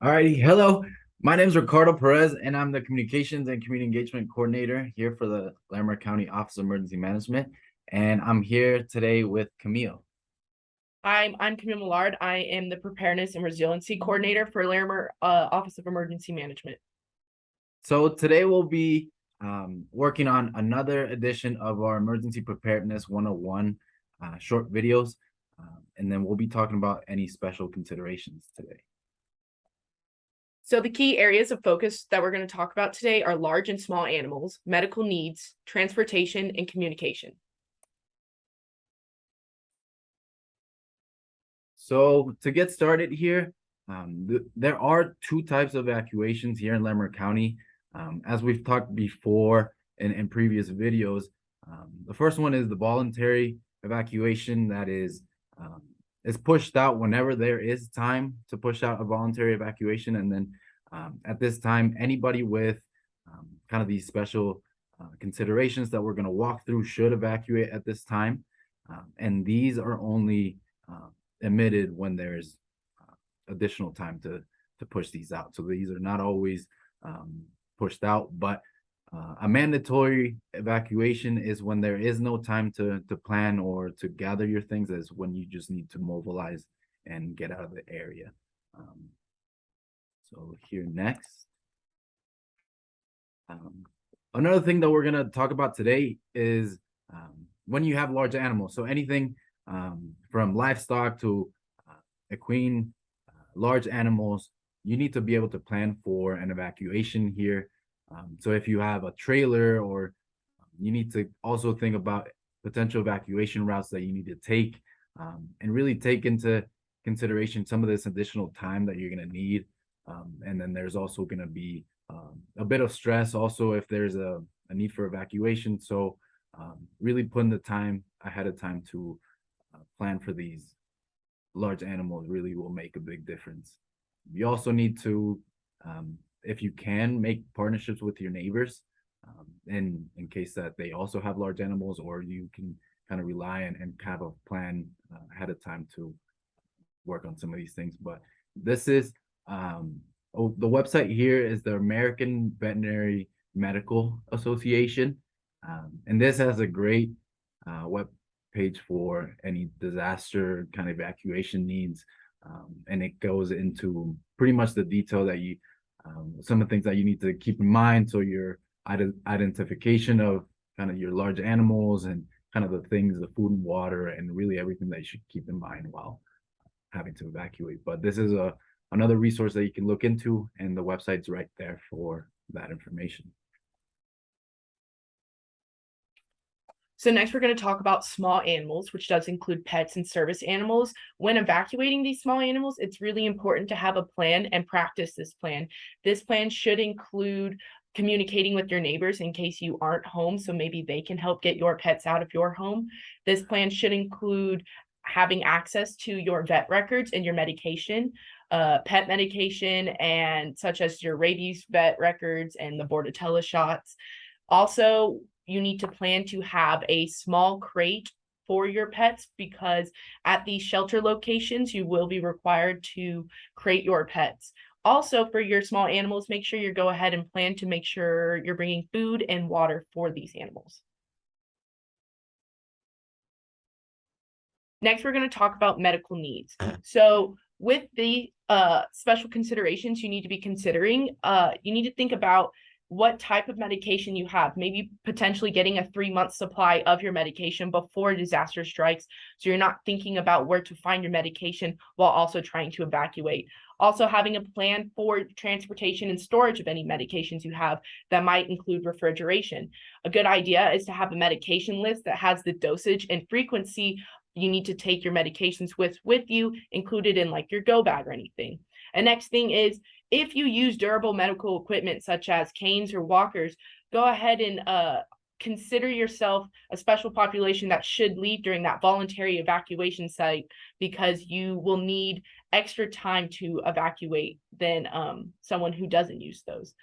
Alrighty, hello. My name is Ricardo Perez, and I'm the Communications and Community Engagement Coordinator here for the Larimer County Office of Emergency Management. And I'm here today with Camille. I'm Camille Millard. I am the Preparedness and Resiliency Coordinator for Larimer Office of Emergency Management. So today we'll be working on another edition of our Emergency Preparedness 101 short videos. And then we'll be talking about any special considerations today. So the key areas of focus that we're going to talk about today are large and small animals, medical needs, transportation, and communication. So to get started here, there are two types of evacuations here in Larimer County. As we've talked before in previous videos, the first one is the voluntary evacuation that is pushed out whenever there is time to push out a voluntary evacuation. And then at this time, anybody with kind of these special considerations that we're going to walk through should evacuate at this time. And these are only emitted when there's additional time to push these out. So these are not always pushed out, but a mandatory evacuation is when there is no time to plan or to gather your things, is when you just need to mobilize and get out of the area. So here next. Another thing that we're going to talk about today is when you have large animals. So anything from livestock to equine, large animals, you need to be able to plan for an evacuation here. So if you have a trailer, or you need to also think about potential evacuation routes that you need to take, and really take into consideration some of this additional time that you're going to need. And then there's also going to be a bit of stress also if there's a need for evacuation. So really putting the time ahead of time to plan for these large animals really will make a big difference. You also need to, if you can, make partnerships with your neighbors in case that they also have large animals, or you can kind of rely and have a plan ahead of time to work on some of these things. But this is the website here is the American Veterinary Medical Association, and this has a great web page for any disaster kind of evacuation needs, and it goes into pretty much the detail that you some of the things that you need to keep in mind. So your identification of kind of your large animals, and kind of the things, the food and water, and really everything that you should keep in mind while having to evacuate. But this is another resource that you can look into, and the website's right there for that information. So next we're going to talk about small animals, which does include pets and service animals. When evacuating these small animals, it's really important to have a plan and practice this plan. This plan should include communicating with your neighbors in case you aren't home, so maybe they can help get your pets out of your home. This plan should include having access to your vet records and your medication, pet medication, and such as your rabies vet records and the Bordetella shots. Also, you need to plan to have a small crate for your pets, because at these shelter locations, you will be required to crate your pets. Also, for your small animals, make sure you go ahead and plan to make sure you're bringing food and water for these animals. Next, we're going to talk about medical needs. So with the special considerations you need to be considering, you need to think about what type of medication you have, maybe potentially getting a 3-month supply of your medication before disaster strikes, so you're not thinking about where to find your medication while also trying to evacuate. Also, having a plan for transportation and storage of any medications you have that might include refrigeration. A good idea is to have a medication list that has the dosage and frequency you need to take your medications with you, included in like your go bag or anything. And next thing is, if you use durable medical equipment such as canes or walkers, go ahead and consider yourself a special population that should leave during that voluntary evacuation site, because you will need extra time to evacuate than someone who doesn't use those.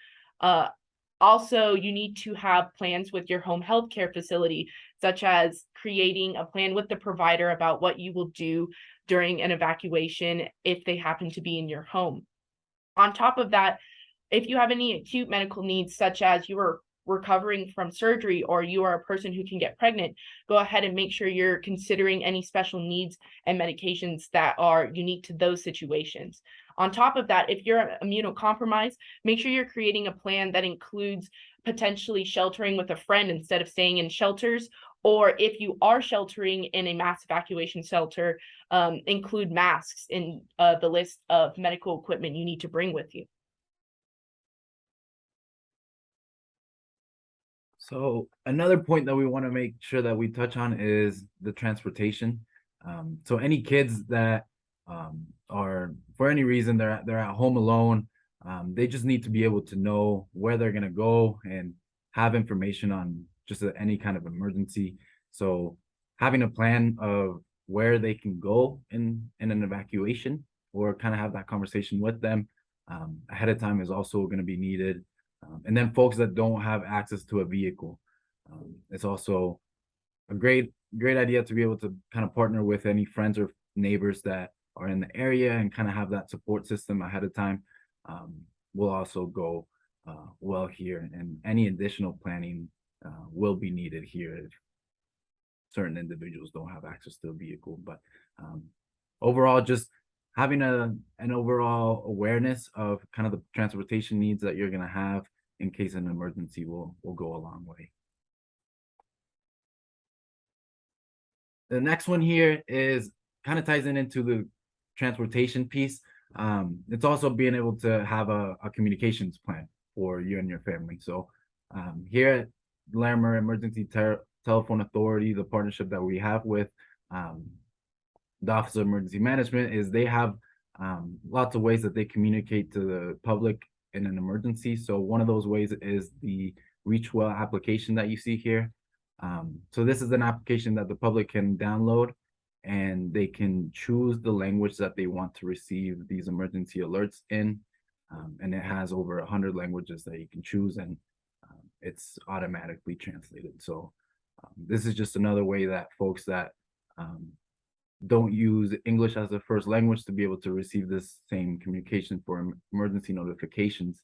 Also, you need to have plans with your home health care facility, such as creating a plan with the provider about what you will do during an evacuation if they happen to be in your home. On top of that, if you have any acute medical needs, such as you are recovering from surgery or you are a person who can get pregnant, go ahead and make sure you're considering any special needs and medications that are unique to those situations. On top of that, if you're immunocompromised, make sure you're creating a plan that includes potentially sheltering with a friend instead of staying in shelters. Or if you are sheltering in a mass evacuation shelter, include masks in the list of medical equipment you need to bring with you. So another point that we want to make sure that we touch on is the transportation. So any kids that are, for any reason, they're at home alone, they just need to be able to know where they're gonna go and have information on just any kind of emergency. So having a plan of where they can go in an evacuation, or kind of have that conversation with them ahead of time, is also going to be needed. And then folks that don't have access to a vehicle, it's also a great idea to be able to kind of partner with any friends or neighbors that are in the area and kind of have that support system ahead of time. Will also go well here, and any additional planning will be needed here if certain individuals don't have access to a vehicle. But overall, just having an overall awareness of kind of the transportation needs that you're going to have in case an emergency will go a long way. The next one here is kind of ties into the transportation piece. It's also being able to have a communications plan for you and your family. So here at Larimer Emergency Telephone Authority, the partnership that we have with the Office of Emergency Management, is they have lots of ways that they communicate to the public in an emergency. So one of those ways is the Reach Well application that you see here. So this is an application that the public can download, and they can choose the language that they want to receive these emergency alerts in. And it has over 100 languages that you can choose, and it's automatically translated. So this is just another way that folks that don't use English as a first language to be able to receive this same communication for emergency notifications.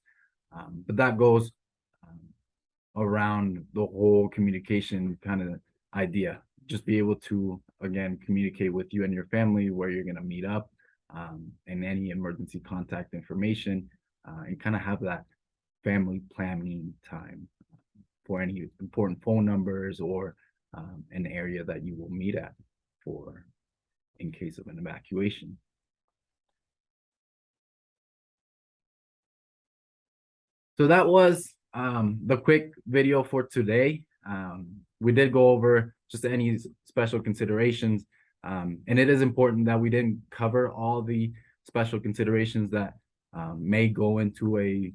But that goes around the whole communication kind of idea. Just be able to, again, communicate with you and your family where you're going to meet up, and any emergency contact information, and kind of have that family planning time for any important phone numbers, or an area that you will meet at for in case of an evacuation. So that was the quick video for today. We did go over just any special considerations, and it is important that we didn't cover all the special considerations that may go into a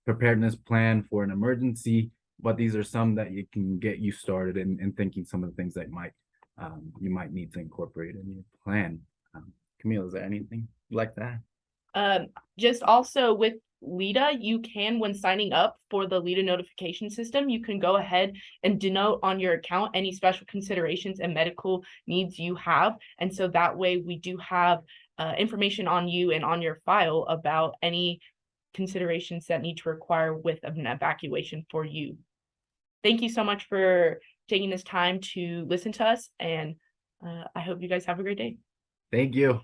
preparedness plan for an emergency, but these are some that you can get you started in thinking some of the things that you might need to incorporate in your plan. Camille, is there anything like that? Just also with LEDA, you can, when signing up for the LEDA notification system, you can go ahead and denote on your account any special considerations and medical needs you have. And so that way we do have information on you and on your file about any considerations that need to require with an evacuation for you. Thank you so much for taking this time to listen to us, and I hope you guys have a great day. Thank you.